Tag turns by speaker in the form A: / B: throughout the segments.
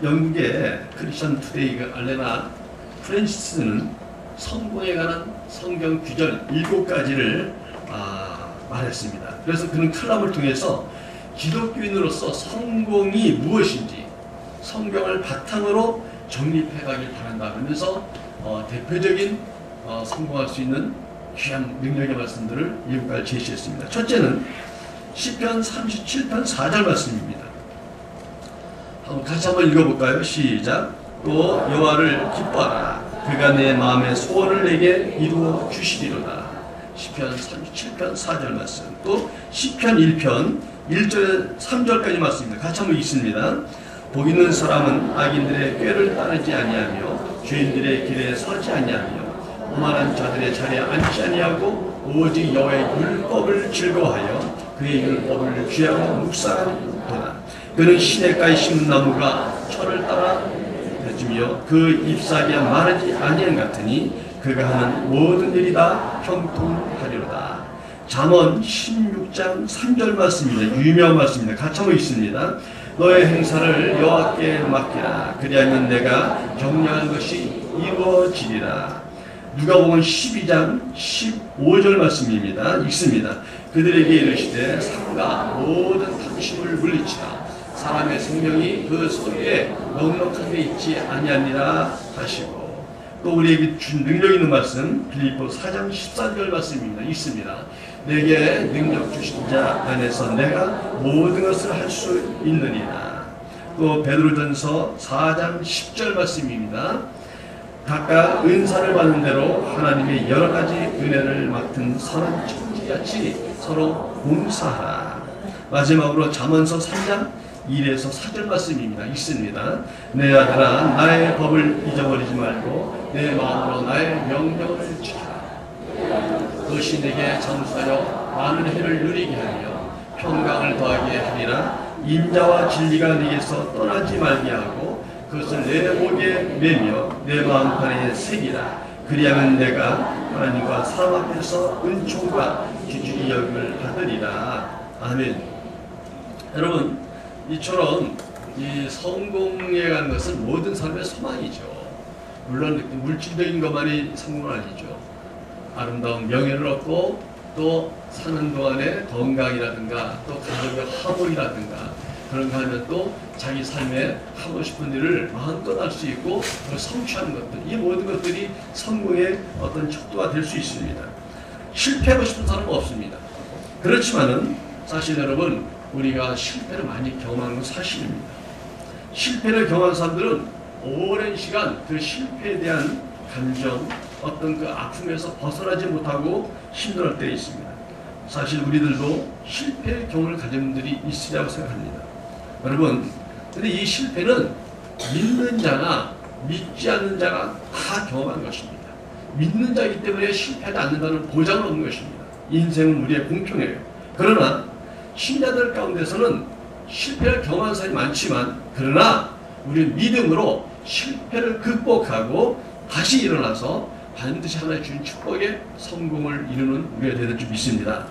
A: 영국의 크리스천 투데이가 알레나 프랜시스는 성공에 관한 성경 규절 7가지를 말했습니다. 그래서 그는 칼럼을 통해서 기독교인으로서 성공이 무엇인지 성경을 바탕으로 정립해가길 바란다 그러면서 대표적인 성공할 수 있는 귀한 능력의 말씀들을 7가지 제시했습니다. 첫째는 시편 37편 4절 말씀입니다. 같이 한번 읽어볼까요? 시작. 또 여호와를 기뻐하라. 그가 내 마음의 소원을 내게 이루어 주시리로다. 시편 37편 4절 말씀. 또 시편 1편 1절 3절까지 말씀입니다. 같이 한번 읽습니다. 복 있는 사람은 악인들의 꾀를 따르지 아니하며 죄인들의 길에 서지 아니하며 오만한 자들의 자리에 앉지 아니하고 오직 여호와의 율법을 즐거워하여 그의 율법을 귀하고 묵상하노라. 그는 시냇가에 심은 나무가 철을 따라 맺으며 그 잎사귀가 마르지 아니한 같으니 그가 하는 모든 일이 다 형통하리로다. 잠언 16장 3절 말씀입니다. 유명한 말씀입니다. 같이 한번 읽습니다. 너의 행사를 여호와께 맡기라. 그리하면 내가 경영한 것이 이루어지리라. 누가복음 12장 15절 말씀입니다. 읽습니다. 그들에게 이르시되 삼가 모든 탐심을 물리치라. 사람의 생명이 그 소리에 넉넉하게 있지 아니하니라 하시고. 또 우리에게 준 능력 있는 말씀 빌립보 4장 14절 말씀입니다. 읽습니다. 내게 능력 주신 자 안에서 내가 모든 것을 할 수 있느니라. 또 베드로전서 4장 10절 말씀입니다. 각각 은사를 받는 대로 하나님의 여러 가지 은혜를 맡은 선한 천지같이 서로 봉사하라. 마지막으로 잠언서 3장 1에서 4절 말씀입니다. 읽습니다. 내 아들아 나의 법을 잊어버리지 말고 내 마음으로 나의 명령을 지켜라. 그것이 내게 장수하여 많은 해를 누리게 하며 평강을 더하게 하리라. 인자와 진리가 네게서 떠나지 말게 하고 그것을 내 목에 매며 내 마음판에 새기라. 그리하면 내가 하나님과 사람 앞에서 은총과 귀중히 여김을 받으리라. 아멘. 여러분, 이처럼 이 성공에 관한 것은 모든 사람의 소망이죠. 물론 물질적인 것만이 성공은 아니죠. 아름다운 명예를 얻고 또 사는 동안에 건강이라든가 또 가족의 화목이라든가 그런 거 하면 또 자기 삶에 하고 싶은 일을 마음껏 할 수 있고 성취하는 것들, 이 모든 것들이 성공의 어떤 척도가 될 수 있습니다. 실패하고 싶은 사람은 없습니다. 그렇지만은 사실 여러분, 우리가 실패를 많이 경험하는 건 사실입니다. 실패를 경험한 사람들은 오랜 시간 그 실패에 대한 감정, 어떤 그 아픔에서 벗어나지 못하고 힘들어할 때 있습니다. 사실 우리들도 실패의 경험을 가진 분들이 있으리라고 생각합니다. 여러분, 근데 이 실패는 믿는 자나 믿지 않는 자가 다 경험한 것입니다. 믿는 자이기 때문에 실패하지 않는다는 보장은 없는 것입니다. 인생은 우리의 공평해요. 그러나 신자들 가운데서는 실패를 경험한 사람이 많지만 그러나 우리는 믿음으로 실패를 극복하고 다시 일어나서 반드시 하나의 주신 축복의 성공을 이루는 우리가 되는 줄 믿습니다.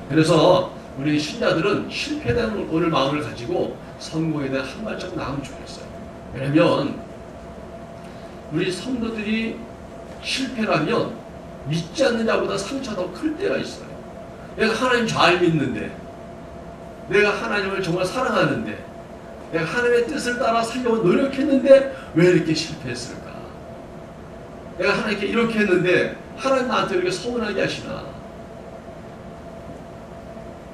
A: 그래서 우리 신자들은 실패에 대한 오늘 마음을 가지고 성공에 대한 한 발짝 나가면 좋겠어요. 왜냐하면 우리 성도들이 실패라면 믿지 않는 자보다 상처가 더 클 때가 있어요. 내가 하나님 잘 믿는데, 내가 하나님을 정말 사랑하는데, 내가 하나님의 뜻을 따라 살려고 노력했는데 왜 이렇게 실패했을까? 내가 하나님께 이렇게 했는데 하나님 나한테 이렇게 서운하게 하시나?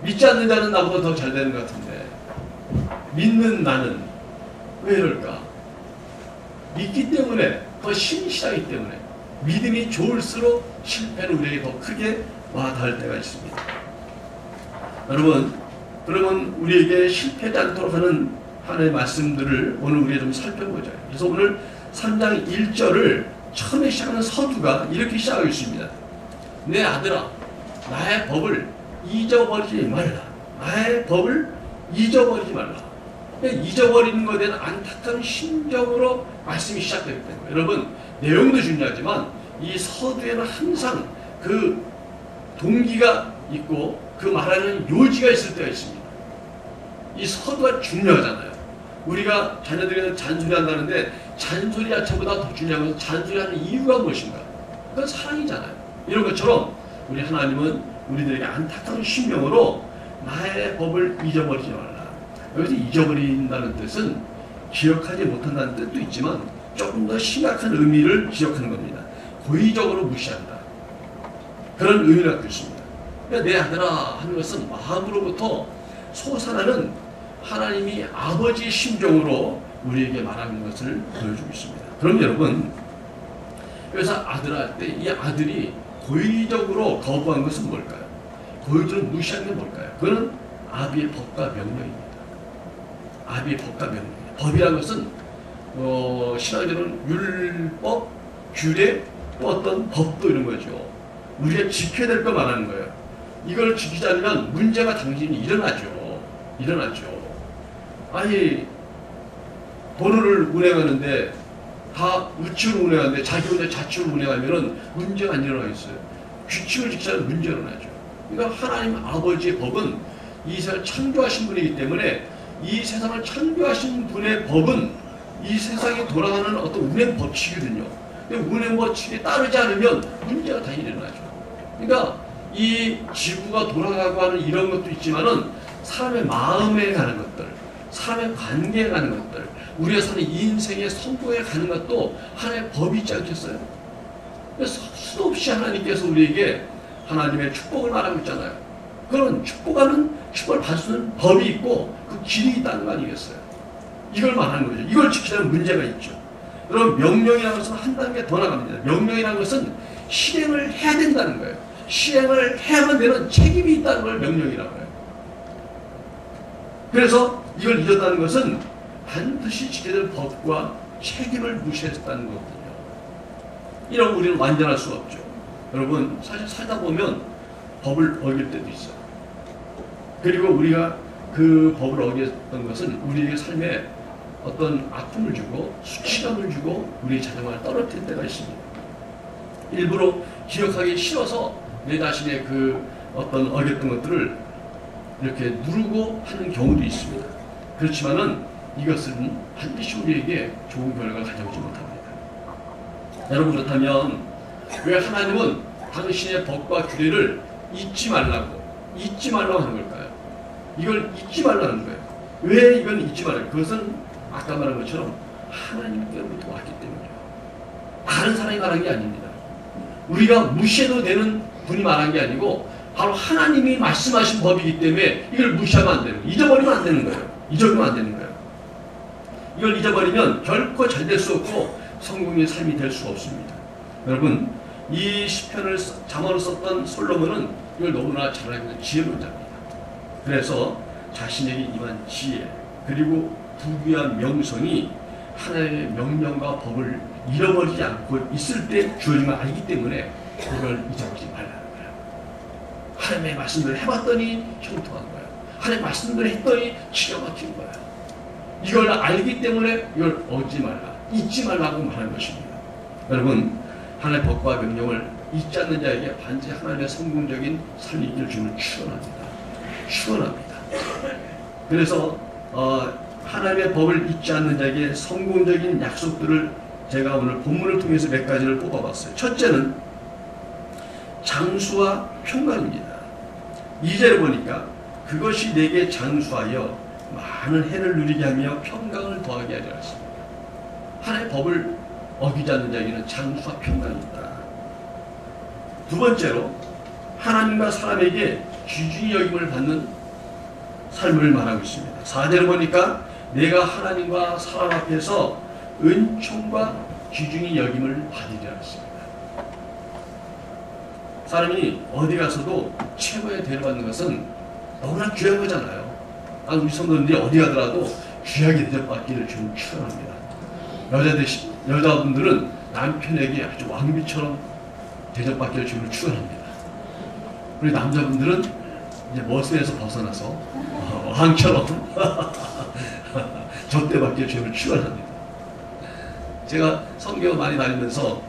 A: 믿지 않는 자는 나보다 더 잘 되는 것 같은데 믿는 나는 왜 이럴까? 믿기 때문에, 더 신실하기 때문에 믿음이 좋을수록 실패는 우리에게 더 크게 와닿을 때가 있습니다. 여러분, 그러면 우리에게 실패하지 않도록 하는 하나님의 말씀들을 오늘 우리가 좀 살펴보자. 그래서 오늘 3장 1절을 처음에 시작하는 서두가 이렇게 시작하고 있습니다. 내 아들아, 나의 법을 잊어버리지 말라. 나의 법을 잊어버리지 말라. 잊어버리는 것에 대한 안타까운 심정으로 말씀이 시작되기 때문에 여러분, 내용도 중요하지만 이 서두에는 항상 그 동기가 있고 그 말하는 요지가 있을 때가 있습니다. 이 서두가 중요하잖아요. 우리가 자녀들에게 잔소리 한다는데 잔소리 자체보다 더 중요한 것은 잔소리하는 이유가 무엇인가? 그건 사랑이잖아요. 이런 것처럼 우리 하나님은 우리들에게 안타까운 심령으로 나의 법을 잊어버리지 말라. 여기서 잊어버린다는 뜻은 기억하지 못한다는 뜻도 있지만 조금 더 심각한 의미를 지적하는 겁니다. 고의적으로 무시한다. 그런 의미를 갖고 있습니다. 그러니까 내 아들아 하는 것은 마음으로부터 솟아나는 하나님이 아버지의 심정으로 우리에게 말하는 것을 보여주고 있습니다. 그럼 여러분, 그래서 아들아 할 때 이 아들이 고의적으로 거부한 것은 뭘까요? 고의적으로 무시한 게 뭘까요? 그거는 아비의 법과 명령입니다. 아비의 법과 명령. 법이라는 것은 신앙적으로는 율법, 규례, 또 어떤 법도 이런 거죠. 우리가 지켜야 될 거 말하는 거예요. 이걸 지키지 않으면 문제가 당연히 일어나죠. 아니, 도로를 운행하는데 다 우측으로 운행하는데 자기 혼자 좌측으로 운행하면은 문제가 안 일어나겠어요. 규칙을 지키지 않으면 문제가 일어나죠. 그러니까 하나님 아버지의 법은 이 세상을 창조하신 분이기 때문에 이 세상을 창조하신 분의 법은 이 세상에 돌아가는 어떤 운행 법칙이거든요. 근데 운행 법칙에 따르지 않으면 문제가 당연히 일어나죠. 그러니까 이 지구가 돌아가고 하는 이런 것도 있지만은 사람의 마음에 가는 것들, 사람의 관계에 가는 것들, 우리가 사는 인생의 성공에 가는 것도 하나의 법이 있지 않겠어요? 그래서 수도 없이 하나님께서 우리에게 하나님의 축복을 말하고 있잖아요. 그런 축복을 받을 수 있는 법이 있고 그 길이 있다는 거 아니겠어요? 이걸 말하는 거죠. 이걸 지키려면 문제가 있죠. 그럼 명령이라는 것은 한 단계 더 나갑니다. 명령이라는 것은 실행을 해야 된다는 거예요. 실행을 해야만 되는 책임이 있다는 걸 명령이라고 해요. 그래서 이걸 잊었다는 것은 반드시 지켜야 될 법과 책임을 무시했다는 거거든요. 이러면 우리는 완전할 수가 없죠. 여러분, 사실 살다 보면 법을 어길 때도 있어요. 그리고 우리가 그 법을 어겼던 것은 우리의 삶에 어떤 아픔을 주고 수치감을 주고 우리의 자존감을 떨어뜨릴 때가 있습니다. 일부러 기억하기 싫어서 내 자신의 그 어떤 어겼던 것들을 이렇게 누르고 하는 경우도 있습니다. 그렇지만은 이것은 반드시 우리에게 좋은 결과를 가져오지 못합니다. 여러분, 그렇다면 왜 하나님은 당신의 법과 규례를 잊지 말라고 하는 걸까요? 이걸 잊지 말라는 거예요. 왜 이건 잊지 말아요? 그것은 아까 말한 것처럼 하나님께로부터 왔기 때문이에요. 다른 사람이 말한 게 아닙니다. 우리가 무시해도 되는 분이 말한 게 아니고 바로 하나님이 말씀하신 법이기 때문에 이걸 무시하면 안 되는 거예요. 잊어버리면 안 되는 거예요. 이걸 잊어버리면 결코 잘 될 수 없고 성공의 삶이 될 수 없습니다. 여러분, 이 시편을 잠언을 썼던 솔로몬은 이걸 너무나 잘 알고 있는 지혜론자입니다. 그래서 자신에게 임한 지혜 그리고 부귀한 명성이 하나님의 명령과 법을 잃어버리지 않고 있을 때 주어진 걸 알기 때문에 그걸 잊어버리지 말라는 거예요. 하나님의 말씀들을 해봤더니 형통한 거예요. 하나님의 말씀들을 했더니 기가 막힌 거예요. 이걸 알기 때문에 이걸 어기지 말라, 잊지 말라고 말하는 것입니다. 여러분, 하나님의 법과 명령을 잊지 않는 자에게 반드시 하나님의 성공적인 삶이 있기를 주는 축원합니다. 그래서 하나님의 법을 잊지 않는 자에게 성공적인 약속들을 제가 오늘 본문을 통해서 몇 가지를 뽑아봤어요. 첫째는 장수와 평강입니다. 2절을 보니까 그것이 내게 장수하여 많은 해를 누리게 하며 평강을 더하게 하리라 했습니다. 하나님의 법을 어기지 않는 자에게는 장수와 평강이 있다. 두 번째로 하나님과 사람에게 귀중히 여김을 받는 삶을 말하고 있습니다. 4절을 보니까 내가 하나님과 사람 앞에서 은총과 귀중히 여김을 받으리라 했습니다. 사람이 어디 가서도 최고의 대접을 받는 것은 너무나 귀한 거잖아요. 우리 성도님들이 어디 가더라도 귀하게 대접받기를 좀 축원합니다. 여자분들은 남편에게 아주 왕비처럼 대접받기를 좀 축원합니다. 우리 남자분들은 이제 머슴에서 벗어나서 왕처럼 접대받기를 좀 축원합니다. 제가 성교 많이 다니면서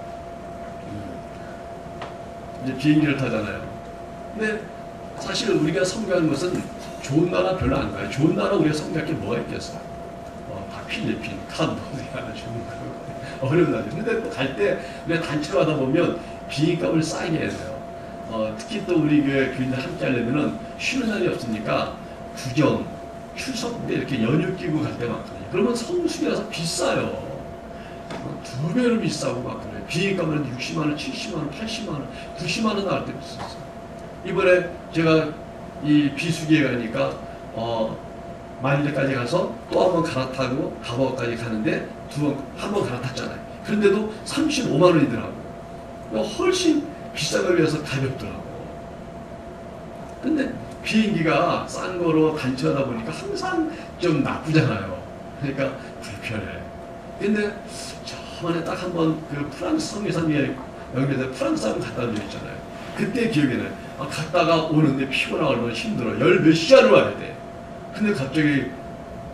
A: 이제 비행기를 타잖아요. 근데 사실 우리가 성교하는 것은 좋은 나라 별로 안 가요. 좋은 나라 우리가 성교할 게 뭐가 있겠어요? 필리핀, 캄보디아, 중국 어려운 나라죠. 근데 또 갈 때 우리가 단체로 하다 보면 비행값을 싸게 해야 돼요. 특히 또 우리 교인들 함께 하려면은 쉬는 날이 없으니까 구정, 추석 때 이렇게 연휴 끼고 갈 때 많거든요. 그러면 성수기라서 비싸요. 2배로 비싸고 막 그래요. 비행값은 60만원, 70만원, 80만원, 90만원 나갈 때 비쌌어요. 이번에 제가 이 비수기에 가니까 만일까지 가서 또 한 번 갈아타고 가버까지 가는데 한 번 갈아탔잖아요. 그런데도 35만 원이더라고요. 훨씬 비싼 걸 비해서 가볍더라고요. 근데 비행기가 싼 거로 단체하다 보니까 항상 좀 나쁘잖아요. 그러니까 불편해. 근데 저번에 딱 한 번 그 프랑스 성리산에 연결돼서 프랑스 한번 갔다 온 적 있잖아요. 그때 기억이 나요. 갔다가 오는데 피곤하고 얼마나 힘들어. 열 몇 시간을 와야 돼. 근데 갑자기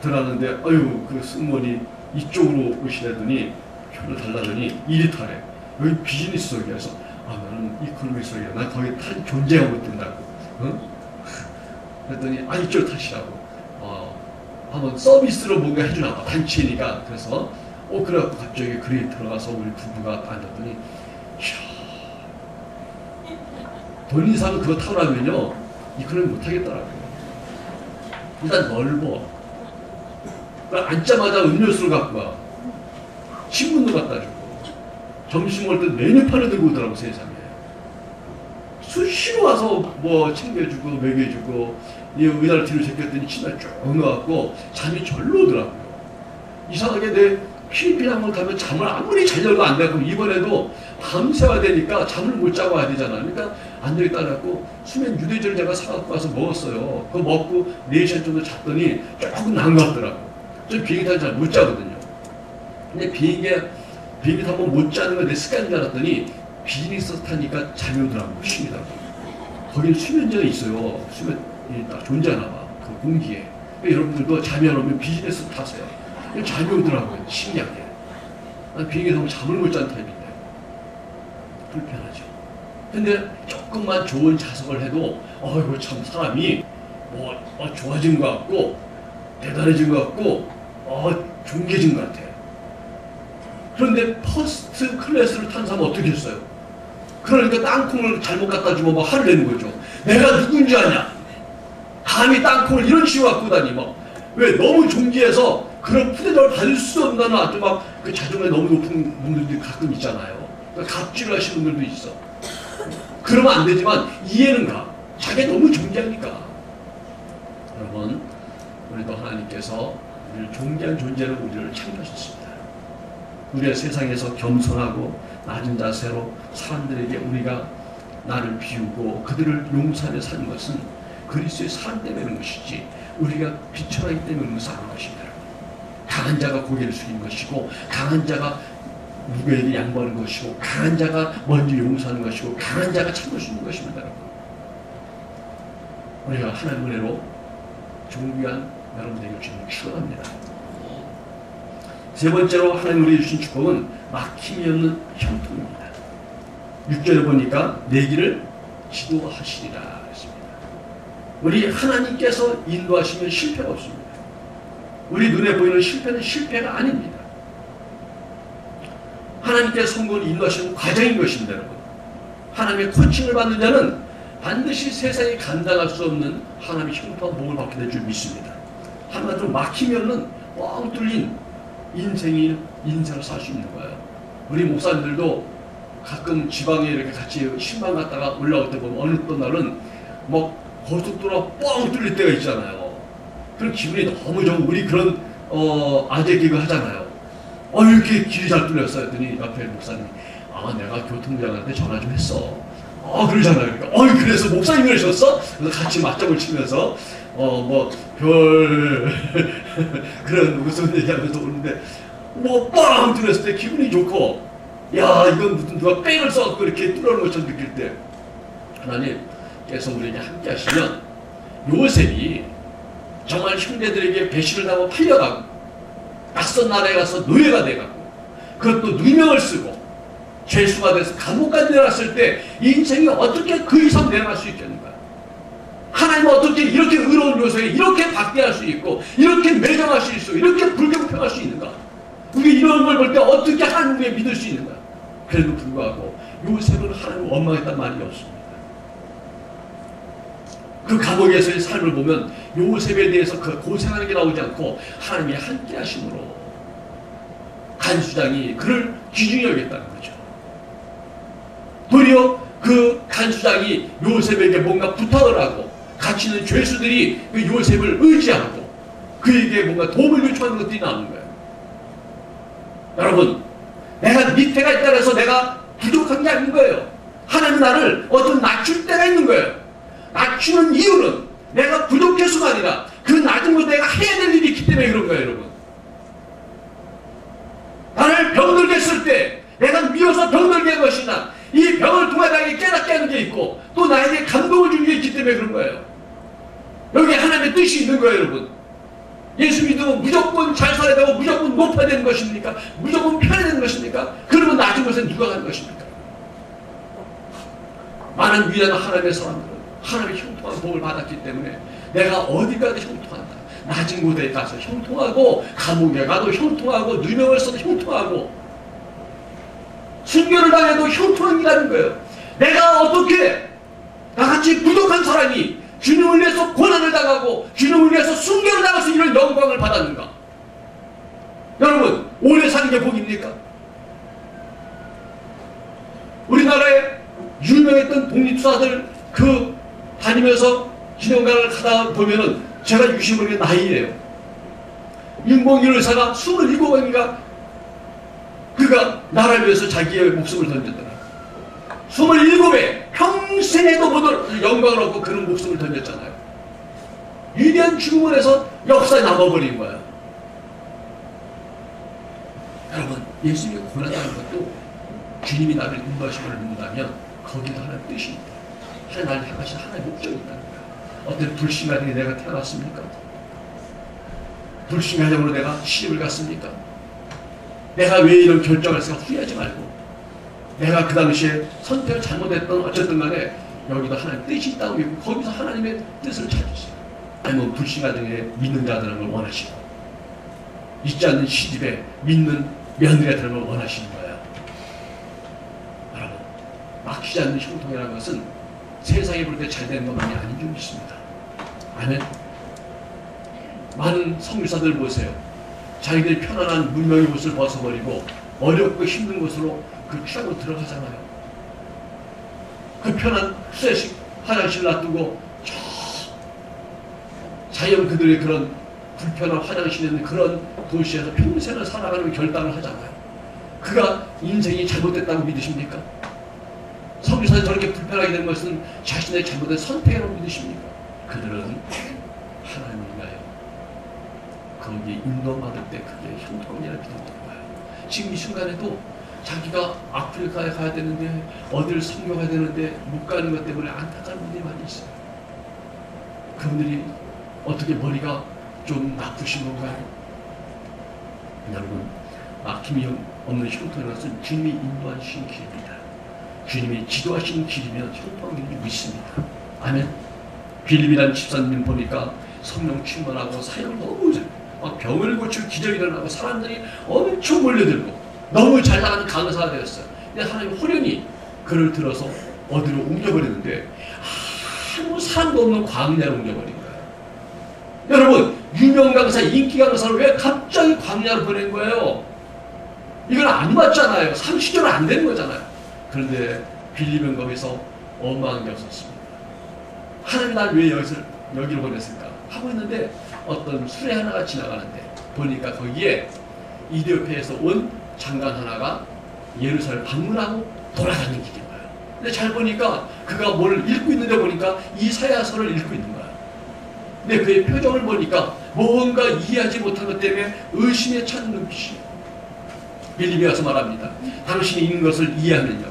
A: 들어왔는데 아유 그 승무원이 이쪽으로 오시더니 표를 달라더니 이리 타래. 여기 비즈니스석이야. 그래서 나는 이코노미석이야. 난 거기 탈 존재하고 못 든다고. 응? 그랬더니 이쪽 타시라고. 한번 서비스로 뭔가 해주나 봐. 단체니까. 그래서 그래갖고 갑자기 그리 들어가서 우리 부부가 앉았더니 이야, 돈 이상 그거 타고 나면요 이코노미 못 하겠더라고요. 일단 넓어. 앉자마자 음료수를 갖고 와. 신문도 갖다 주고. 점심 먹을 때 메뉴판을 들고 오더라고 세상에. 수시로 와서 뭐 챙겨주고 먹여주고 이 의자를 뒤로 제꼈더니 침대 쭉 넣어갖고 잠이 절로 오더라고요. 이상하게 내 필리핀 한번 가면 잠을 아무리 자려도 안 되고 이번에도 밤새워야 되니까 잠을 못 자고 와야 되잖아. 그러니까 안 되겠다 해갖고 수면 유대제를 제가 사갖고 와서 먹었어요. 그거 먹고 4시간 정도 잤더니 조금 나은 것 같더라고. 좀 비행기 타면 잘 못 자거든요. 근데 비행기 타면 못 자는 건 내 습관인 줄 알았더니 비즈니스 타니까 잠이 오더라고. 쉬더라고. 거기는 수면제가 있어요. 수면이 딱 존재하나 봐. 그 공기에. 그러니까 여러분들도 잠이 안 오면 비즈니스 타세요. 잠이 오더라고요. 신기하게. 난 비행기 타면 잠을 못 자는 타입인데. 불편하죠. 근데 조금만 좋은 좌석을 해도 이거 참 사람이 좋아진 것 같고 대단해진 것 같고 존귀해진 것 같아. 그런데 퍼스트 클래스를 탄 사람은 어떻게 했어요? 그러니까 땅콩을 잘못 갖다 주면 막 화를 내는 거죠. 내가 누군 줄 아냐? 감히 땅콩을 이런 식으로 갖고 다니 왜 너무 존귀해서 그런 푸대접을 받을 수 없다는 아주 막 그 자존감이 너무 높은 분들이 가끔 있잖아요. 그러니까 갑질을 하시는 분들도 있어. 그러면 안 되지만 이해는 가. 자기가 너무 존귀하니까. 여러분, 우리도 하나님께서 우리를 존귀한 존재로 우리를 창조하셨습니다. 우리가 세상에서 겸손하고 낮은 자세로 사람들에게 우리가 나를 비우고 그들을 용서하며 사는 것은 그리스도의 사랑 때문에 그런 것이지 우리가 비천하기 때문에 그런 것은 아닌 것입니다. 강한 자가 고개를 숙이는 것이고 강한 자가 누구에게 양보하는 것이고 강한 자가 먼저 용서하는 것이고 강한 자가 참을 수 있는 것입니다. 우리가 하나님 은혜로 존귀한 여러분들에게 주는 축원합니다. 세 번째로 하나님 우리에게 주신 축복은 막힘이 없는 형통입니다. 6절에 보니까 내 길을 지도하시리라 했습니다. 우리 하나님께서 인도하시면 실패가 없습니다. 우리 눈에 보이는 실패는 실패가 아닙니다. 하나님께서 성공을 인도하시는 과정인 것입니다. 여러분. 하나님의 코칭을 받는 자는 반드시 세상에 감당할 수 없는 하나님의 형통한 복을 받게 될 줄 믿습니다. 한마디로 막힘이 없는 뻥 뚫린 인생을 살 수 있는 거예요. 우리 목사님들도 가끔 지방에 이렇게 같이 신방 갔다가 올라올 때 보면 어느 또 날은 막 고속도로가 뻥 뚫릴 때가 있잖아요. 그런 기분이 너무 좋고 우리 그런 아재 개그 하잖아요. 이렇게 길이 잘 뚫렸어 했더니 옆에 목사님이 내가 교통장한테 전화 좀 했어. 그러잖아요. 그러니까 그래서 목사님이 그러셨어? 그래서 같이 맞장을 치면서 그런 무슨 얘기하면서 오는데 빵 뚫렸을 때 기분이 좋고 이건 무슨 누가 뺑을 써갖고 이렇게 뚫어놓은 것처럼 느낄 때 하나님께서 우리에게 함께 하시면 요셉이 정말 형제들에게 배신을 당하고 팔려가고 낯선 나라에 가서 노예가 돼가고 그것도 누명을 쓰고 죄수가 돼서 감옥까지 내려갔을 때 인생이 어떻게 그 이상 내려갈 수 있겠는가? 하나님은 어떻게 이렇게 의로운 요소에 이렇게 박대할 수 있고 이렇게 매정할 수 있고 이렇게 불경평할 수 있는가? 우리 이런 걸 볼 때 어떻게 하나님을 믿을 수 있는가? 그래도 불구하고 요셉은 하나님을 원망했단 말이 없습니다. 그 감옥에서의 삶을 보면 요셉에 대해서 그 고생하는 게 나오지 않고 하나님이 함께 하심으로 간수장이 그를 귀중히 여겼다는 거죠. 도리어 그 간수장이 요셉에게 뭔가 부탁을 하고 같이 있는 죄수들이 그 요셉을 의지하고 그에게 뭔가 도움을 요청하는 것들이 나오는 거예요. 여러분, 내가 밑에가 있다고 해서 내가 부족한 게 아닌 거예요. 하나님 나를 어떤 낮출 때가 있는 거예요. 낮추는 이유는 내가 부족해서가 아니라 그 낮은 곳에 내가 해야 될 일이 있기 때문에 그런 거예요, 여러분. 나를 병들게 했을 때 내가 미워서 병들게 한 것이나 이 병을 통해 나에게 깨닫게 하는 게 있고 또 나에게 감동을 주는 게 있기 때문에 그런 거예요. 여기에 하나님의 뜻이 있는 거예요, 여러분. 예수 믿으면 무조건 잘 살아야 되고 무조건 높아야 되는 것입니까? 무조건 편해야 되는 것입니까? 그러면 낮은 곳에 누가 가는 것입니까? 많은 위대한 하나님의 사람들은 하나님의 형통한 복을 받았기 때문에 내가 어디 가도 형통한다. 낮은 곳에 가서 형통하고 감옥에 가도 형통하고 누명을 써도 형통하고 순교를 당해도 형통한 일하는 거예요. 내가 어떻게 나같이 부족한 사람이 주님을 위해서 고난을 당하고 주님을 위해서 순교를 당해서 이런 영광을 받았는가? 여러분, 오래 사는 게 복입니까? 우리나라에 유명했던 독립투사들 그 다니면서 기념관을 가다 보면은 제가 유심히 나이예요. 윤봉길 의사가 27번인가 그가 나라를 위해서 자기의 목숨을 던졌더라. 27에 평생에도 못 영광을 얻고 그런 목숨을 던졌잖아요. 위대한 죽음을 해서 역사에 남아버린 거예요. 여러분, 예수님이 고난하는 것도 주님이 나를 인도하심을 믿는다면 거기도 하나의 뜻이 있다. 하나님 나를 향하신 하나의 목적이 있다는 거야. 어떤 불신가정에 내가 태어났습니까? 불신가정으로 내가 시집을 갔습니까? 내가 왜 이런 결정을 했을까 후회하지 말고 내가 그 당시에 선택을 잘못했던 어쨌든 간에 여기도 하나님의 뜻이 있다고 믿고 거기서 하나님의 뜻을 찾으세요. 아니면 불신가정에 믿는 자들은 걸 원하시고 있지 않는 시집에 믿는 며느리가 되는 걸 원하시는 거예요. 여러분, 막히지 않는 형통이라는 것은 세상에 볼 때 잘 되는 것만이 아닌 줄 믿습니다. 아멘. 많은 선교사들 보세요. 자기들이 편안한 문명의 곳을 벗어버리고 어렵고 힘든 곳으로 그 취하고 들어가잖아요. 그 편한 수세식 화장실 놔두고 저 자연 그들의 그런 불편한 화장실에 있는 그런 도시에서 평생을 살아가는 결단을 하잖아요. 그가 인생이 잘못됐다고 믿으십니까? 선교사들이 저렇게 불편하게 된 것은 자신의 잘못된 선택이라고 믿으십니까? 그들은 하나님을 위하여 거기에 인도받을 때 그게 형통이라 믿었던 거예요. 지금 이 순간에도 자기가 아프리카에 가야 되는데 어디를 선교가야 되는데 못 가는 것 때문에 안타까운 분들이 많이 있어요. 그분들이 어떻게 머리가 좀 나쁘신 건가요? 여러분, 막힘이 없는 형통이라는 것은 주님이 인도하신 길입니다. 주님이 지도하신 길이면 형통한 길을 믿습니다. 아멘. 빌립이라는 집사님 보니까 성령 충만하고 사역을 너무 잘 막 병을 고치고 기적이 일어나고 사람들이 엄청 몰려들고 너무 잘 나가는 강사가 되었어요. 근데 하나님 호련히 그를 들어서 어디로 옮겨버리는데 아무 사람도 없는 광야로 옮겨버린 거예요. 여러분, 유명 강사, 인기 강사를 왜 갑자기 광야로 보낸 거예요? 이건 안 맞잖아요. 상식적으로 안 되는 거잖아요. 그런데 빌립은 거기서 어마한 게 없었습니다. 하나님 날 왜 여기로 보냈을까 하고 있는데 어떤 수레 하나가 지나가는데 보니까 거기에 이디오피아에서 온 장관 하나가 예루살렘 방문하고 돌아가는 길인 거예요. 근데 잘 보니까 그가 뭘 읽고 있는데 보니까 이사야서를 읽고 있는 거예요. 근데 그의 표정을 보니까 뭔가 이해하지 못한 것 때문에 의심에 찬 눈빛이에요. 빌립이 와서 말합니다. 당신이 읽는 것을 이해하느냐?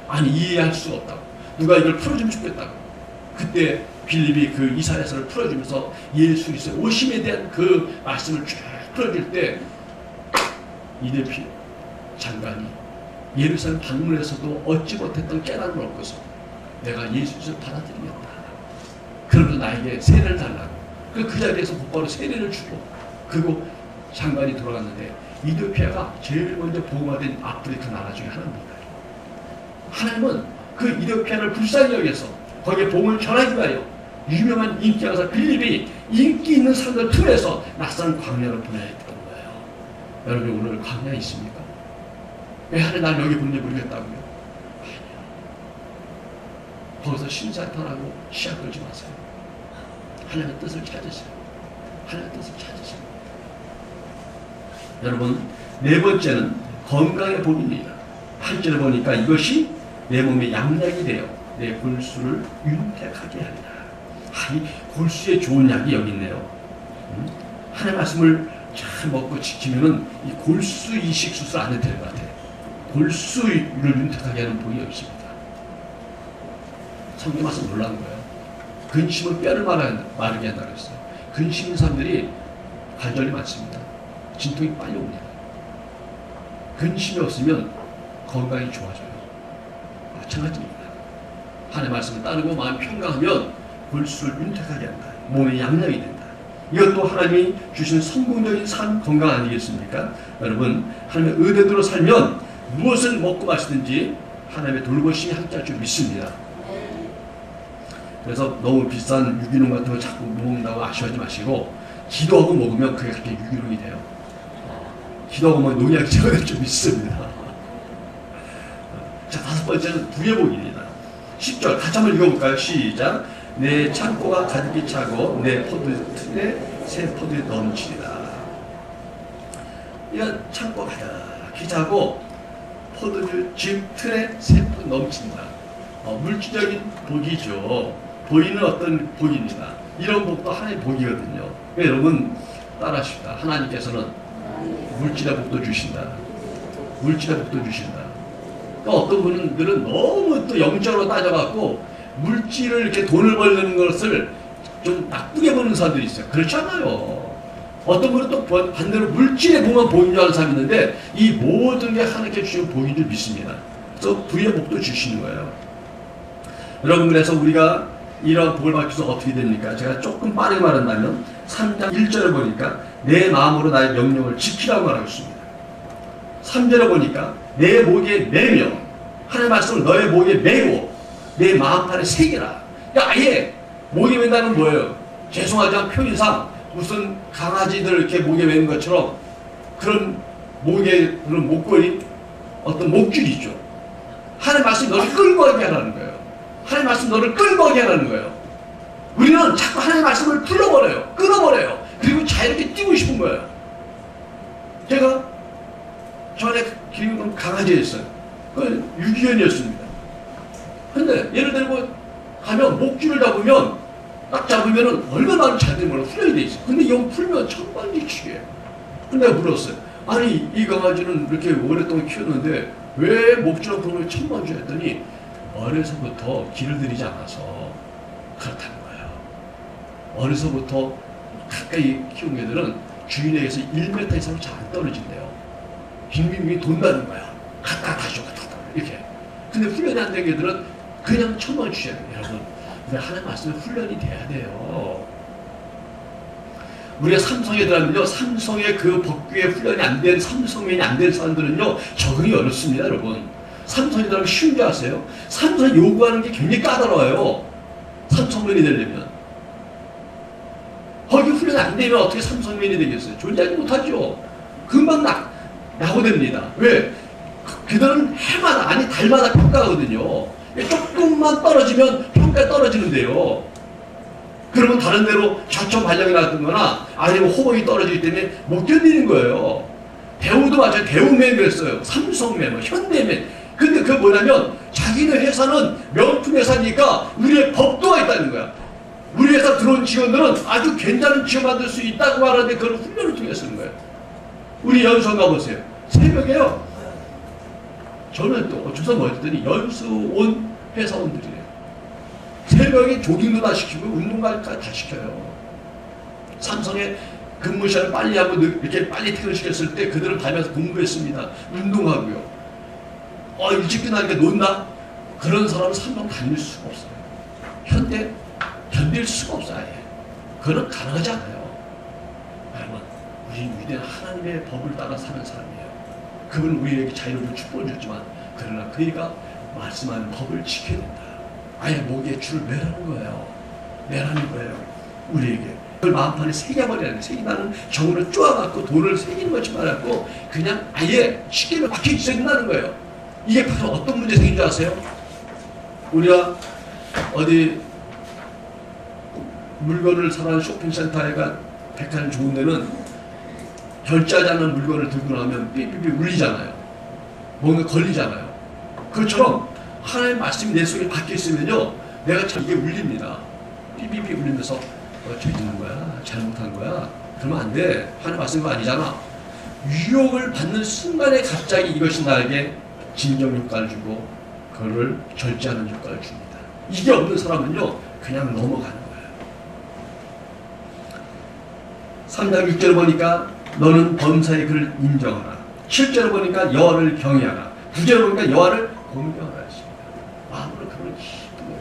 A: 아니, 이해할 수가 없다고. 누가 이걸 풀어주면 좋겠다고. 그때 빌립이 그 이사야서를 풀어주면서 예수 그리스도의 오심에 대한 그 말씀을 쭉 풀어줄 때 이디오피아 장관이 예루살렘 방문에서도 얻지 못했던 깨달음을 얻고서 내가 예수 그리스도를 받아들이겠다. 그러면 나에게 세례를 달라고. 그 자리에서 곧바로 세례를 주고, 그리고 장관이 돌아갔는데 이디오피아가 제일 먼저 보호받은 아프리카 나라 중에 하나입니다. 하나님은 그 이디오피아를 불쌍히 여겨서 거기에 복음을 전하기 위하여 유명한 인기 강사 빌립이 인기 있는 사람들 틈에서 낯선 광야를 보내야 했던 거예요. 여러분 오늘 광야에 있습니까? 왜 하나님 날 여기 보내 모르겠다고요? 거기서 신사탄하고 시합 걸지 마세요. 하나님의 뜻을 찾으세요. 하나님의 뜻을 찾으세요. 여러분, 네 번째는 건강의 복입니다. 8절에 보니까 이것이 내 몸의 양약이 되어 내 골수를 윤택하게 하리라. 아니, 골수에 좋은 약이 여기 있네요. 하나님의 말씀을 잘 먹고 지키면은 이 골수 이식 수술 안 해도 될 것 같아요. 골수를 윤택하게 하는 복이 여기 있습니다. 성경 말씀 놀라운 거예요. 근심은 뼈를 마르게 한다고 했어요. 근심인 사람들이 관절이 많습니다. 진통이 빨리 옵니다. 근심이 없으면 건강이 좋아져요. 마찬가지입니다. 하나님의 말씀을 따르고 마음이 평강하면 골수를 윤택하게 한다. 몸의 양약이 된다. 이것도 하나님이 주신 성공적인 삶 건강 아니겠습니까? 여러분, 하나님의 의대로 살면 무엇을 먹고 마시든지 하나님의 돌보심이 함께할 줄 믿습니다. 그래서 너무 비싼 유기농 같은 거 자꾸 먹는다고 아쉬워하지 마시고 기도하고 먹으면 그게 갑자기 유기농이 돼요. 기도하고 먹으면 농약이 제거될 줄 믿습니다. 자, 다섯 번째는 부의 복입니다. 10절 같이 한번 읽어볼까요? 시작. 내 창고가 가득히 차고 내 포도틀에 새 포도에 넘치리라. 이런 창고 가득히 차고 포도주 틀에 새 포도 넘친다. 물질적인 복이죠. 보이는 어떤 복입니다. 이런 복도 하나의 복이거든요. 여러분 따라하십시다. 하나님께서는 물질의 복도 주신다. 물질의 복도 주신다. 그러니까 어떤 분들은 너무 또 영적으로 따져갖고 물질을 이렇게 돈을 벌는 것을 좀 나쁘게 보는 사람들이 있어요. 그렇지 않아요. 어떤 분은 또 반대로 물질의 복만 복인 줄 아는 사람이 있는데 이 모든 게 하나님께 주신 복인 줄 믿습니다. 그래서 부의 복도 주시는 거예요. 여러분, 그래서 우리가 이런 복을 받기 위해서 어떻게 됩니까? 제가 조금 빠르게 말한다면 3장 1절에 보니까 내 마음으로 나의 명령을 지키라고 말하고 있습니다. 3절에 보니까 내 목에 매며 하나님의 말씀을 너의 목에 매고 내 마음판에 새기라. 그러니까 아예 목에 맨다는 뭐예요? 죄송하지만 표현상 무슨 강아지들 이렇게 목에 매는 것처럼 그런 목에 그런 목걸이 어떤 목줄이 있죠. 하나님의 말씀이 너를 끌고 가게 하라는 거예요. 하나님의 말씀 너를 끌고 가게 하라는 거예요. 우리는 자꾸 하나님의 말씀을 풀어버려요. 끊어버려요. 그리고 자유롭게 뛰고 싶은 거예요. 제가 전에 키우던 강아지였어요. 그건 유기견이었습니다. 근데 예를 들고 가면 목줄을 잡으면 딱 잡으면은 얼마나 잘 되는 걸로 훈련이 돼 있어요. 근데 이거 풀면 천방지축이에요. 근데 내가 물었어요. 아니 이 강아지는 이렇게 오랫동안 키웠는데 왜 목줄을 풀면 천방지축 했더니 어려서부터 길을 들이지 않아서 그렇다는 거예요. 어려서부터 가까이 키운 개들은 주인에게서 1m 이상으로 잘 안 떨어진대요. 빙빙빙 돈다는 거야. 갔다 다시 갔다 이렇게. 근데 훈련이 안 된 개들은 그냥 천방지축이에요. 여러분, 근데 하나님 말씀에 훈련이 돼야 돼요. 우리가 삼성에 들어가면요, 삼성의 그 법규에 훈련이 안 된, 삼성면이 안 된 사람들은요, 적응이 어렵습니다, 여러분. 삼성에 들어가면 쉬운 줄 아세요? 삼성이 요구하는 게 굉장히 까다로워요. 삼성면이 되려면. 거기 훈련이 안 되면 어떻게 삼성면이 되겠어요? 존재하지 못하죠. 금방 낙오됩니다. 왜? 그들은 해마다, 아니 달마다 평가하거든요. 조금만 떨어지면 평가 떨어지는데요. 그러면 다른 데로 저점 발령이 났거나 아니면 호복이 떨어지기 때문에 못 견디는 거예요. 대우도 마찬가지로 대우맨 그랬어요. 삼성맨, 뭐 현대맨. 근데 그게 뭐냐면 자기네 회사는 명품 회사니까 우리의 법도가 있다는 거야. 우리 회사 들어온 직원들은 아주 괜찮은 직원 만들 수 있다고 말하는데 그걸 훈련을 통해 쓰는 거예요. 우리 연수원 가보세요. 새벽에요. 저는 또 어쩌서 뭐했더니 연수원 회사원들이래요. 새벽에 조깅도 다 시키고 운동까지 다 시켜요. 삼성에 근무 시간을 빨리 하고 이렇게 빨리 퇴근시켰을 때 그들은 밤에서 공부했습니다. 운동하고요. 일찍 끝나니까 논다? 그런 사람은 삼성 다닐 수가 없어요. 견딜 수가 없어요. 아예. 그건 가능하지 않아요. 여러분, 우리는 위대한 하나님의 법을 따라 사는 사람이에요. 그분은 우리에게 자유를 축복을 줬지만 그러나 그이가 말씀하는 법을 지켜야 된다. 아예 목에 줄을 매라는 거예요. 매라는 거예요. 우리에게. 그걸 마음판에 새겨버리라는 거예요. 새긴다는 정으로 쪼아갖고 돈을 새기는 것이 말고 그냥 아예 쉽게 박혀 있어야 된다는 거예요. 이게 바로 어떤 문제 생긴 줄 아세요? 우리가 어디 물건을 사는 쇼핑센터에 가 백화점 좋은 데는 결제하지 않은 물건을 들고 나오면 삐삐삐 울리잖아요. 뭔가 걸리잖아요. 그것처럼 하나님의 말씀이 내 속에 박혀 있으면요, 내가 참 이게 울립니다. 삐삐삐 울리면서 죄짓는 거야, 잘못한 거야, 그러면 안 돼. 하나님 말씀이 아니잖아. 유혹을 받는 순간에 갑자기 이것이 나에게 진정 효과를 주고 그거를 절제하는 효과를 줍니다. 이게 없는 사람은요, 그냥 넘어가는 거예요. 3장 6절 보니까 너는 범사의 그를 인정하라. 7절 보니까 여호와를 경외하라. 9절 보니까 여호와를 공경하라 했습니다. 마음으로 그걸 기쁘게.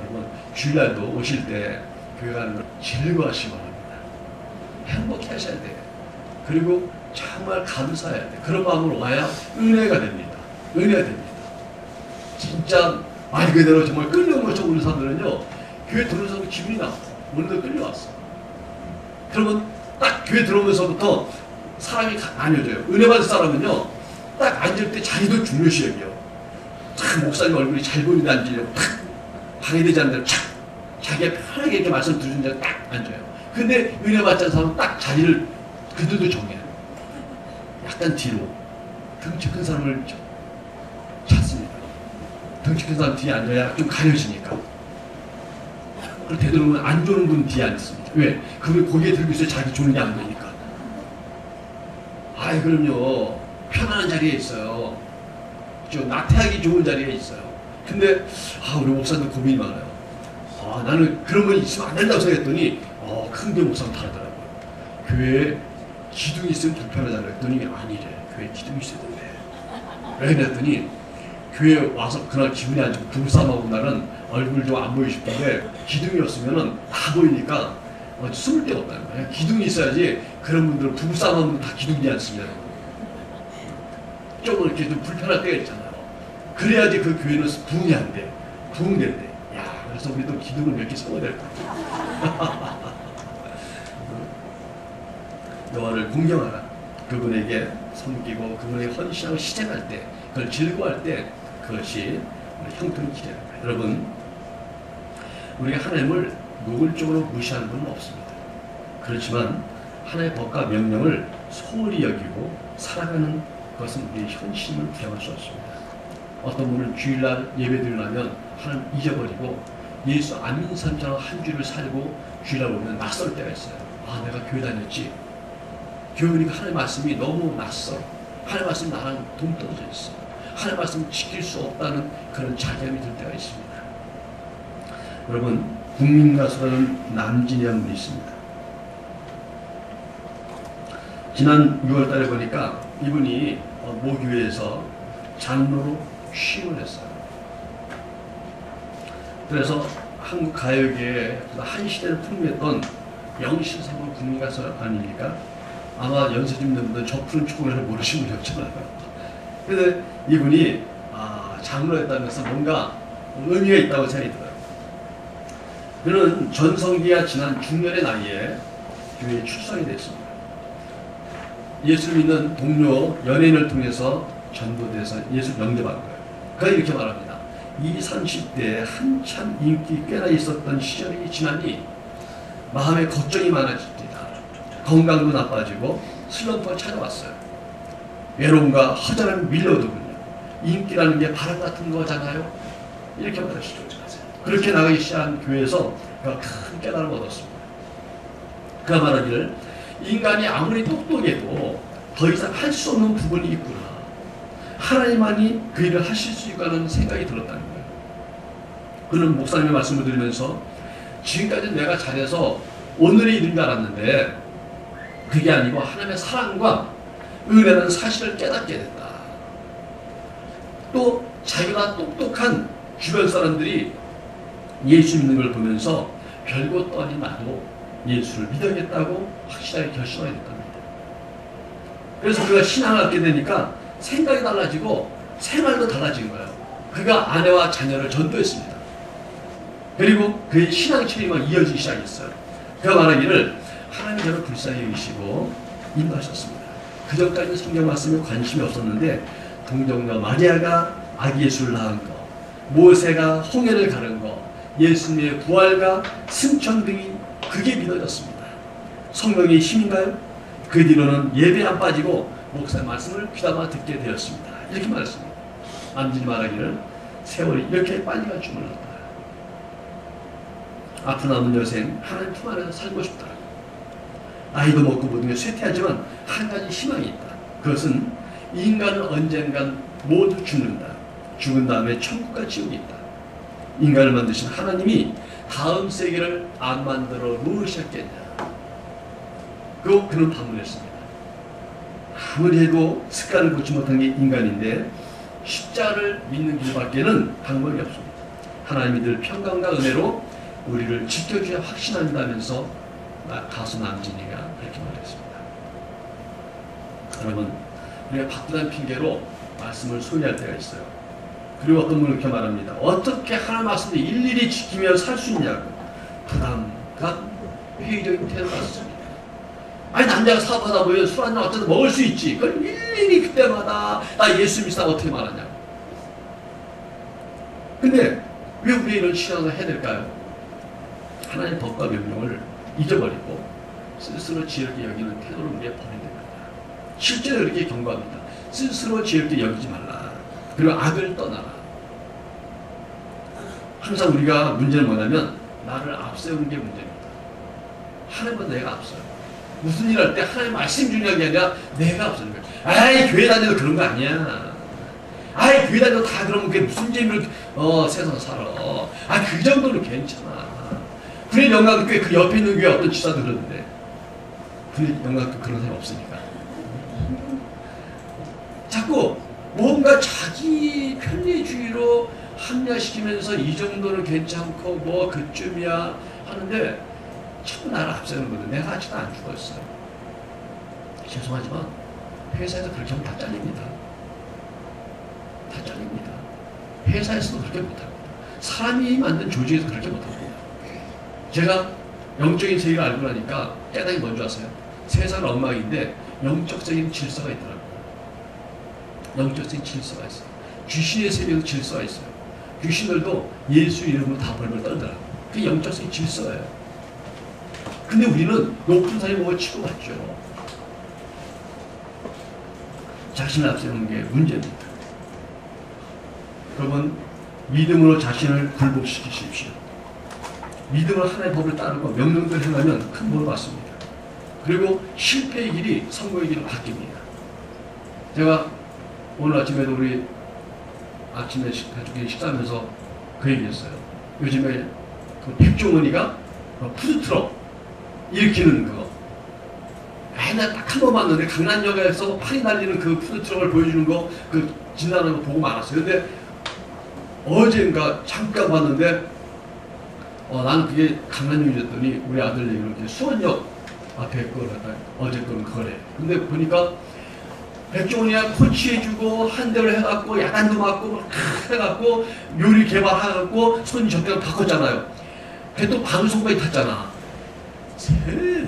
A: 여러분, 주일날도 오실 때 교회 가는 걸 즐거워하시기 바랍니다. 행복해 하셔야 돼요. 그리고 정말 감사해야 돼요. 그런 마음으로 와야 은혜가 됩니다. 은혜가 됩니다. 진짜 말 그대로 정말 끌려오면서 오는 사람들은요, 교회 들어오면서 기분이 나빠. 오늘도 끌려왔어. 그러면 딱 교회 들어오면서부터 사람이 나뉘어져요. 은혜 받은 사람은요, 딱 앉을 때 자기도 중요시 여겨요. 참 목사님 얼굴이 잘 보이는데 앉으려고 탁 방해되지 않는 대로 착 자기가 편하게 이렇게 말씀 들으는 데딱 앉아요. 근데 은혜 받지 않은 사람은 딱 자리를 그들도 정해요. 약간 뒤로 덩치 큰 사람을 찾습니다. 덩치 큰 사람 뒤에 앉아야 좀 가려지니까. 그리고 되도록이면 안 좋은 분 뒤에 앉습니다. 왜? 그분이 고개 들고 있어야 자기 좋은 게 안 보이니까. 아이, 그럼요. 편안한 자리에 있어요. 좀 나태하기 좋은 자리에 있어요. 근데 우리 목사님도 고민이 많아요. 나는 그런 건 있으면 안 된다고 생각했더니 큰 교회 목사는 다르더라고요. 교회에 기둥이 있으면 불편하다고 했더니 아니래. 교회에 기둥이 있어야 된대. 왜 그랬더니 교회에 와서 그날 기분이 안 좋고 부부싸움하고 나는 얼굴 좀 안 보이고 싶은데 기둥이 없으면 다 보이니까 숨을 데가 없다는 거예요. 기둥이 있어야지. 그런 분들은 부부싸움하면 다 기둥이 않습니다. 조금 이렇게 좀 불편할 때가 있잖아요. 그래야지 그 교회는 부흥이 안 돼. 부흥된대. 그래서 우리도 기둥을 몇 개 세워야 될 것 같아요. 여호와를 공경하라. 그분에게 섬기고 그분에게 헌신하고 시작할 때, 그걸 즐거워할 때 그것이 형통이 기대는 거예요. 여러분, 우리가 하나님을 노골적으로 무시하는 분은 없습니다. 그렇지만 하나님의 법과 명령을 소홀히 여기고 살아가는 것은 우리의 현심을 부정할 수 없습니다. 어떤 분은 주일날 예배 드리려면 하나님 잊어버리고 예수 안 믿는 사람처럼 한 주를 살고 주일날 오면 낯설 때가 있어요. 내가 교회 다녔지. 교회 오니까 하나님 말씀이 너무 낯설어. 하나님 말씀이 나랑 동떨어져 있어. 하나님 말씀을 지킬 수 없다는 그런 자괴감이 들 때가 있습니다. 여러분, 국민가수라는 남진이라는 분이 있습니다. 지난 6월 달에 보니까 이분이 모교회에서 장로로 취임을 했어요. 그래서 한국 가요계에 한 시대를 풍미했던 명실상부 국민가수 아닙니까? 아마 연세 좀 있는 분들 저 푸른 축구를 모르시는 분이 없잖아요. 그런데 이분이 장로였다는 것은 뭔가 의미가 있다고 생각이 들어요. 그는 전성기가 지난 중년의 나이에 교회에 출석이 됐습니다. 예수를 믿는 동료 연예인을 통해서 전도돼서 예수를 영접한 거예요. 그가 이렇게 말합니다. 20, 30대에 한참 인기 꽤나 있었던 시절이 지나니 마음에 걱정이 많아집니다. 건강도 나빠지고 슬럼프가 찾아왔어요. 외로움과 허전함이 밀려오더군요. 인기라는 게 바람 같은 거잖아요. 이렇게 말하시죠. 그렇게 나가기 시작한 교회에서 그가 큰 깨달음을 얻었습니다. 그가 말하기를 인간이 아무리 똑똑해도 더 이상 할 수 없는 부분이 있구나. 하나님만이 그 일을 하실 수 있다는 생각이 들었다는 거예요. 그는 목사님의 말씀을 들으면서 지금까지 내가 잘해서 오늘의 일인 줄 알았는데 그게 아니고 하나님의 사랑과 은혜라는 사실을 깨닫게 됐다. 또 자기가 똑똑한 주변 사람들이 예수 믿는 걸 보면서 별거 떠니 나도 예수를 믿어야겠다고 확실하게 결심하게 됐답니다. 그래서 그가 신앙을 갖게 되니까 생각이 달라지고 생활도 달라진 거예요. 그가 아내와 자녀를 전도했습니다. 그리고 그의 신앙 체험이 이어지기 시작했어요. 그가 말하기를 하나님 저를 불쌍히 여기시고 인도하셨습니다. 그전까지는 성경 말씀에 관심이 없었는데 동정녀 마리아가 아기 예수를 낳은 거, 모세가 홍해를 가른 거, 예수님의 부활과 승천 등이 그게 믿어졌습니다. 성령의 힘인가요? 그 뒤로는 예배 안 빠지고 목사의 말씀을 귀담아 듣게 되었습니다. 이렇게 말했습니다. 남진이 말하기를 세월이 이렇게 빨리 갈 줄 몰랐다. 앞으로 남은 여생 하나님 품 안에서 살고 싶다. 나이도 먹고 모든 게 쇠퇴하지만 한 가지 희망이 있다. 그것은 인간은 언젠간 모두 죽는다. 죽은 다음에 천국과 지옥이 있다. 인간을 만드신 하나님이 다음 세계를 안 만들어 놓으셨겠냐. 그리고 그는 반문했습니다. 아무리 해도 습관을 고치 못한 게 인간인데 십자가를 믿는 길밖에는 방법이 없습니다. 하나님이 늘 평강과 은혜로 우리를 지켜주야 확신한다면서 가수 남진이가 그렇게 말했습니다. 여러분, 우리가 바쁘다는 핑계로 말씀을 소리할 때가 있어요. 그리고 어떤 분은 이렇게 말합니다. 어떻게 하나님 말씀을 일일이 지키며 살 수 있냐고. 부담감, 회의적인 태도가 있습니다. 아니 남자가 사업하다 보면 술 한잔 어쩌다 먹을 수 있지. 그걸 일일이 그때마다 나 예수 믿사 어떻게 말하냐고. 근데 왜 우리 이런 신앙을 해야 될까요? 하나님의 법과 명령을 잊어버리고 스스로 지혜롭게 여기는 태도를 우리가 버려야 됩니다. 실제로 이렇게 경고합니다. 스스로 지혜롭게 여기지 말라. 그리고 악을 떠나라. 항상 우리가 문제는 뭐냐면 나를 앞세우는 게 문제입니다. 하나님은 내가 앞서요. 무슨 일 할 때 하나님 말씀 중요한 게 아니라 내가 앞서는 거예요. 아이 교회 다녀도 그런 거 아니야. 아이 교회 다녀도 다 그러면 그게 무슨 재미로 세상 살아. 아 그 정도는 괜찮아. 군의 영광교회 그 옆에 있는 교회 어떤 지사도 그러는데 군의 영광교회 그런 사람이 없으니까 자꾸 뭔가 자기 편리주의로 합리화시키면서 이 정도는 괜찮고 뭐 그쯤이야 하는데 자꾸 나를 앞세우는 거든. 내가 아직도 안 죽었어요. 죄송하지만 회사에서 그렇게 하면 다 잘립니다. 다 잘립니다. 회사에서도 그렇게 못합니다. 사람이 만든 조직에서 그렇게 못합니다. 제가 영적인 세계를 알고 나니까 깨달음이 뭔지 아세요? 세상은 엉망인데 영적적인 질서가 있더라고요. 영적인 질서가 있어요. 귀신의 세계에도 질서가 있어요. 귀신들도 예수 이름으로 다 벌벌 떨더라고요. 그게 영적인 질서예요. 근데 우리는 높은 산에 몸을 치고 갔죠. 자신을 앞세우는 게 문제입니다. 여러분, 믿음으로 자신을 굴복시키십시오. 믿음으로 하나님의 법을 따르고 명령대로 행하면 큰 복을 받습니다. 그리고 실패의 길이 성공의 길로 바뀝니다. 제가 오늘 아침에도 우리 아침에 가족끼리 식사하면서 그 얘기했어요. 요즘에 그 백종원이가 푸드트럭 일으키는 그거. 맨날 딱 한 번 봤는데 강남역에서 팔이 날리는 그 푸드트럭을 보여주는 거 그 진단하는 거 보고 말았어요. 근데 어젠가 잠깐 봤는데 나는 그게 강남역이랬더니 우리 아들 얘기로 이렇게 수원역 앞에 그걸 갖다 어제 거는 그거래. 근데 보니까 백종원이가 코치해주고 한 대로 해갖고 야단도 맞고 막 해갖고 요리 개발해갖고 손이 저때가 바꿨잖아요. 걔 또 방송국에 탔잖아. 세상에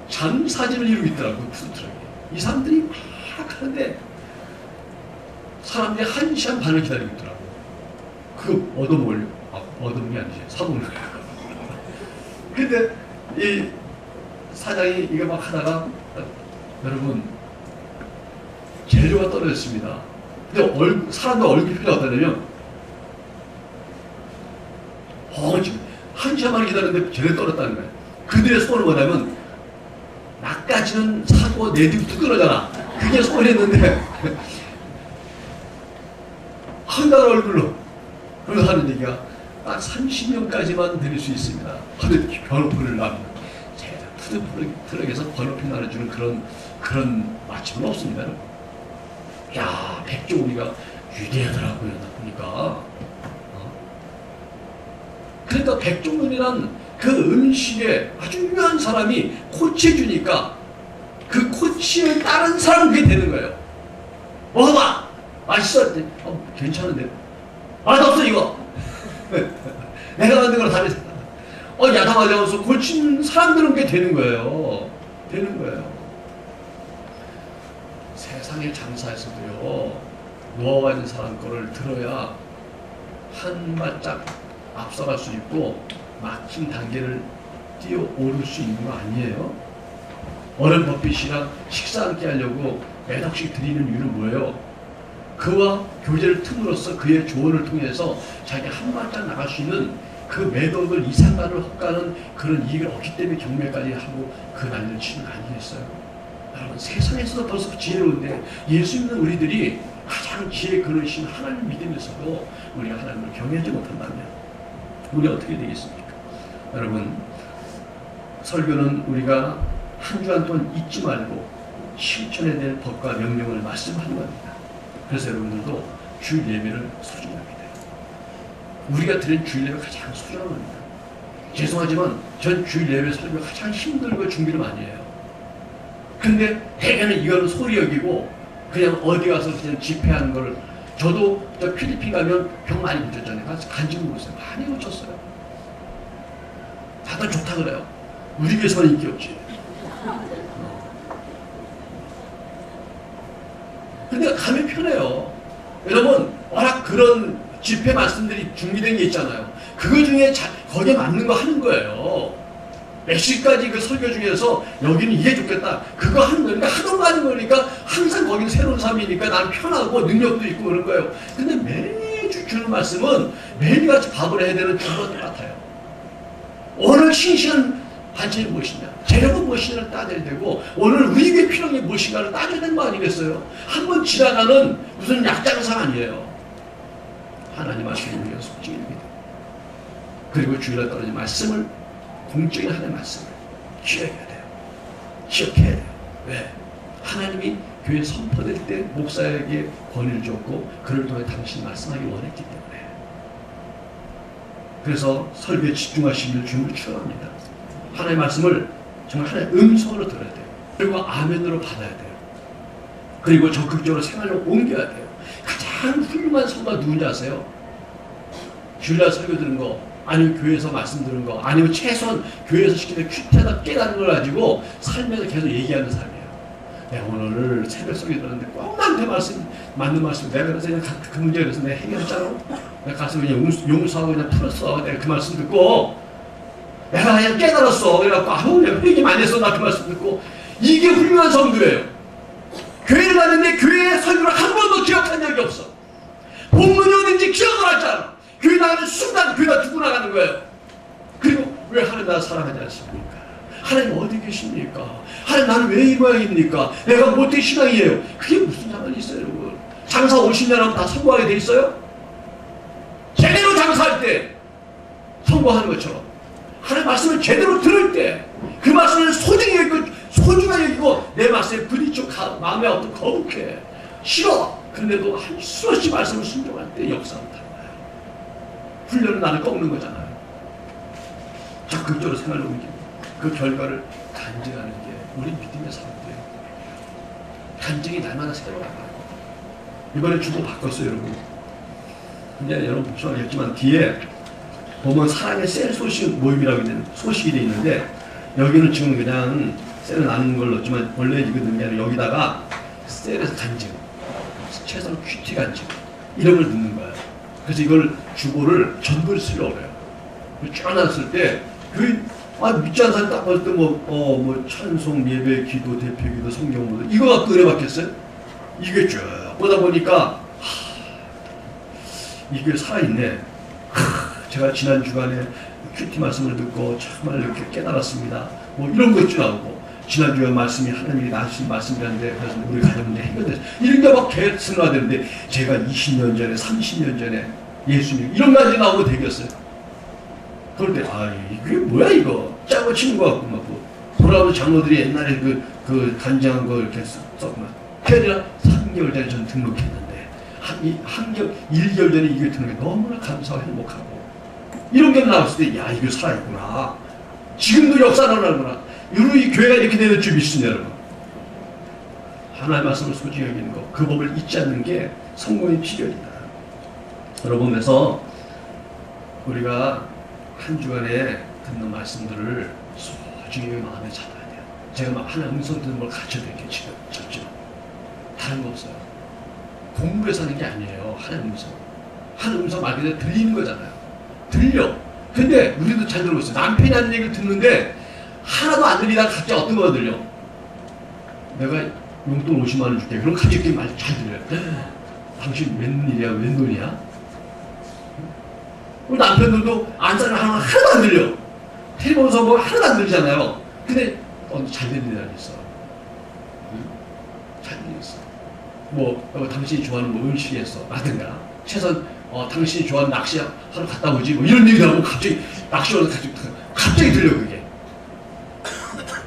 A: 잠사진을 이루고 있더라고 푸드트럭이. 이 사람들이 막 하는데 사람들이 1시간 반을 기다리고 있더라고. 그거 얻어먹으려. 얻어먹는 게 아니지. 사먹는 거야. 근데 이 사장이 이거 막 하다가 여러분 재료가 떨어졌습니다. 근데 사람들 얼굴 표정이 어떠냐면 지금 1시간 만에 기다렸는데 재료 떨어졌다는 거예요. 그들의 소원은 뭐냐면 나까지는 사고 내 뒤부터 끊어잖아. 그게 소원이었는데 한달 얼굴로 그래서 하는 얘기가 딱 30년까지만 드릴 수 있습니다. 근데 번호표를 납니다. 제가 푸드트럭에서 번호표 나눠주는 그런 마침은 없습니다. 야, 백종원이가 위대하더라고요. 보니까. 그러니까 백종원이란 그 음식에 아주 유명한 사람이 코치해주니까 그 코치를 따른 사람은 그게 되는 거예요. 먹어봐! 맛있어! 괜찮은데? 맛없어 이거! 내가 만든 거랑 다르잖아. 야당하자면서 고친 사람들은 그게 되는 거예요. 되는 거예요. 세상의 장사에서도요, 노하우 있는 사람 거를 들어야 한 발짝 앞서갈 수 있고 막힌 단계를 뛰어오를 수 있는 거 아니에요? 워런 버핏이랑 식사 함께 하려고 몇 억씩 드리는 이유는 뭐예요? 그와 교제를 틈으로써 그의 조언을 통해서 자기가 한 발짝 나갈 수 있는 그 매덕을 이상가를 헛가는 그런 이익을 얻기 때문에 경매까지 하고 그 난리를 치는 거 아니겠어요? 여러분, 세상에서도 벌써 지혜로운데 예수 믿는 우리들이 가장 지혜 그르신 하나님 믿으면서도 우리가 하나님을 경외하지 못한다면 우리 어떻게 되겠습니까? 여러분, 설교는 우리가 한 주간 동안 잊지 말고 실천해야 될 법과 명령을 말씀하는 겁니다. 그래서 여러분들도 주일 예배를 소중합니다. 우리가 드린 주일 예배 가장 소중한 겁니다. 죄송하지만 전 주일 예배 설교가 가장 힘들고 준비를 많이 해요. 근데 대개는 이거는 소리 여기고 그냥 어디 가서 그냥 집회하는 걸, 저도 저 필리핀 가면 병 많이 고쳤잖아요. 가서 간증 모르겠어요. 많이 고쳤어요. 다들 좋다 그래요. 우리 교회에서는 인기 없지. 근데 가면 편해요. 여러분, 워낙 그런 집회 말씀들이 준비된 게 있잖아요. 그거 중에 거기에 맞는 거 하는 거예요. 몇 시까지 그 설교 중에서 여기는 이게 좋겠다. 그거 하는 거니까 하던 거 하는 거니까 항상 거기는 새로운 삶이니까 나는 편하고 능력도 있고 그럴 거예요. 근데 매주 주는 말씀은 매일같이 밥을 해야 되는 주가 똑같아요. 오늘 신시한 반찬이 무엇이냐, 재료가 무엇이냐를 따져야 되고 오늘 우리에게 필요한 게 무엇인가를 따져야 되는 거 아니겠어요? 한번 지나가는 무슨 약장사 아니에요. 하나님 말씀이 우리가 속죄입니다. 그리고 주일날 떨어진 말씀을, 공적인 하나님의 말씀을 기억해야 돼요. 기억해야 돼요. 왜? 하나님이 교회 선포될 때 목사에게 권위를 줬고 그를 통해 당신이 말씀하기 원했기 때문에. 그래서 설교에 집중하시기를 주님을 축원합니다. 하나님의 말씀을 정말 하나의 음성으로 들어야 돼요. 그리고 아멘으로 받아야 돼요. 그리고 적극적으로 생활로 옮겨야 돼요. 가장 훌륭한 성도가 누군지 아세요? 주일날 설교 들은 거, 아니면 교회에서 말씀 들은 거, 아니면 최소한 교회에서 시키는 큐티하다 깨닫는 걸 가지고 살면서 계속 얘기하는 사람이에요. 내가 오늘 새벽 설교 들었는데 꼭 나한테 맞는 말씀, 내가 그래서 그냥 그 문제에 대해서 내가 해결했잖아. 내가 가서 그냥 용서하고 그냥 풀었어. 내가 그 말씀 듣고 내가 그냥 깨달았어. 그래갖고 아무 회개 많이 했어. 나 그 말씀 듣고. 이게 훌륭한 성도예요. 교회를 가는데 교회의 설교를 한 번도 기억한 적이 없어. 본문이 어딘지 기억을 하지 않아. 교회 나가는 순간 교회가 죽고 나가는 거예요. 그리고 왜 하나님 나를 사랑하지 않습니까? 하나님 어디 계십니까? 하나님 나는 왜 이 모양입니까? 내가 못된 신앙이에요. 그게 무슨 상관이 있어요, 여러분? 장사 50년 하면 다 성공하게 돼 있어요? 제대로 장사할 때 성공하는 것처럼 하나님 말씀을 제대로 들을 때 그 말씀을 소중히 여기고 소중하게 여기고 내 말씀에 부딪혀 마음에 어떤 거북해 싫어. 그런데도 한 수없이 말씀을 순종할 때 역사는 달라요. 훈련은 나를 꺾는 거잖아요. 적극적으로 생활로 옮기고 그 결과를 간증하는 게 우리 믿음의 사람들이에요. 간증이 날마다 새로 나가요. 이번에 주보 바꿨어요, 여러분. 근데 여러분 보시면 알겠지만 뒤에 보면 사랑의 셀 소식 모임이라고 있는 소식이 되어 있는데 여기는 지금 그냥 셀을 나누는 걸 넣었지만 원래 이거 넣는 게 아니라 여기다가 셀에서 간증, 최소한 큐티 간증 이런 걸 넣는 거예요. 그래서 이걸 주보를 전부를 쓰려고 그래요. 쭉 놨을 때 믿지 않는 사람이 딱 봤을 때 뭐 찬송, 예배, 기도, 대표기도, 성경도 이거 갖고 은혜 받겠어요? 이게 쭉 보다 보니까 이게 살아있네. 제가 지난 주간에 큐티 말씀을 듣고 정말 이렇게 깨달았습니다. 뭐 이런 거 쭉 나오고 지난주에 말씀이 하나님이 나신 말씀이었는데 그래서 우리 가정 문제 해결됐어요. 이런 게 막 승화되는데 제가 20년 전에 30년 전에 예수님 이런 가지 나오면 되겠어요. 그럴 때 이게 뭐야 이거 짜고 치는 거 같고 막 돌아오는 장로들이 옛날에 그 간장한 거 이렇게 썼구만. 그게 3개월 전에 전 등록했는데 1개월 전에 이게 등록해 너무나 감사하고 행복하고 이런 게 나왔을 때 야 이거 살아있구나. 지금도 역사를 하는구나. 이 교회가 이렇게 되는 줄 믿습니다, 여러분. 하나님의 말씀을 소중히 여기는 것, 그 법을 잊지 않는 게 성공의 비결이다. 여러분, 그래서 우리가 한 주간에 듣는 말씀들을 소중히 마음에 잡아야 돼요. 제가 막 하나님 음성 듣는 걸 가르쳐드릴게요. 지금 접죠. 다른 거 없어요. 공부해서 하는 게 아니에요. 하나님 음성. 하나님 음성 말 그대로 들리는 거잖아요. 들려. 근데 우리도 잘 들고 있어요. 남편이 하는 얘기를 듣는데 하나도 안 들리다가 갑자기 어떤 거가 들려. 내가 용돈 50만 원 줄게. 그럼 갑자기 말 잘 들려요. 당신 웬일이야? 웬 돈이야? 남편들도 안사는 하나도 안 들려. 텔레비전 선거 하나도 안 들리잖아요. 근데 잘 들리다 그랬어. 잘 들렸어. 당신이 좋아하는 음식이 있어. 라든가. 최선 당신이 좋아하는 낚시 하러 갔다 오지. 이런 얘기를 하고 갑자기 낚시하러 갑자기 들려, 그게.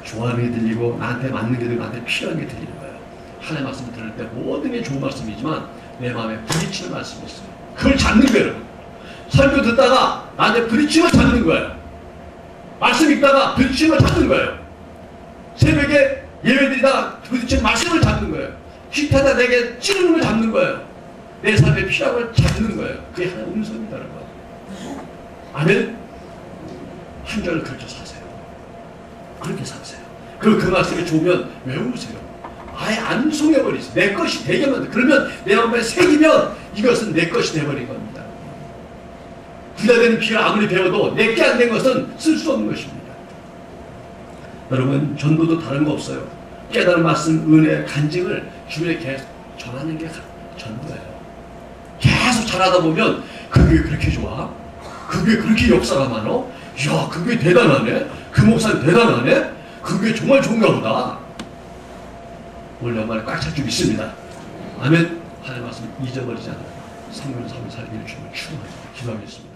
A: 좋아하는 게 들리고, 나한테 맞는 게 들리고, 나한테 필요한 게 들리는 거예요. 하나님의 말씀을 들을 때 모든 게 좋은 말씀이지만, 내 마음에 부딪히는 말씀이 있어요. 그걸 잡는 거예요, 여러분. 설교 듣다가 나한테 부딪히면 잡는 거예요. 말씀 읽다가 부딪히면 잡는 거예요. 새벽에 예배 드리다가 부딪히는 말씀을 잡는 거예요. 기타다 내게 찌르는 걸 잡는 거예요. 내 삶에 필요한 걸 잡는 거예요. 그게 하나님의 음성입니다, 여러분. 아멘? 한 절을 그렇게 사세요. 그렇게 사세요. 그리고 그 말씀이 좋으면 외우세요. 아예 안 속여버리세요. 내 것이 되게 만들. 그러면 내 마음에 새기면 이것은 내 것이 되어버린 겁니다. 부자되는 비를 아무리 배워도 내게 안 된 것은 쓸 수 없는 것입니다. 여러분, 전도도 다른 거 없어요. 깨달은 말씀, 은혜, 간증을 주변에 계속 전하는 게 전도예요. 계속 잘하다 보면 그게 그렇게 좋아? 그게 그렇게 역사가 많어? 이야, 그게 대단하네? 그 목사님 대단하네? 그게 정말 좋은가 보다. 올 연말에 꽉 찰 줄 믿습니다. 아멘. 하나님의 말씀 잊어버리지 않아요. 성경 삶을 살기를 주면 충분합니다. 기도하겠습니다.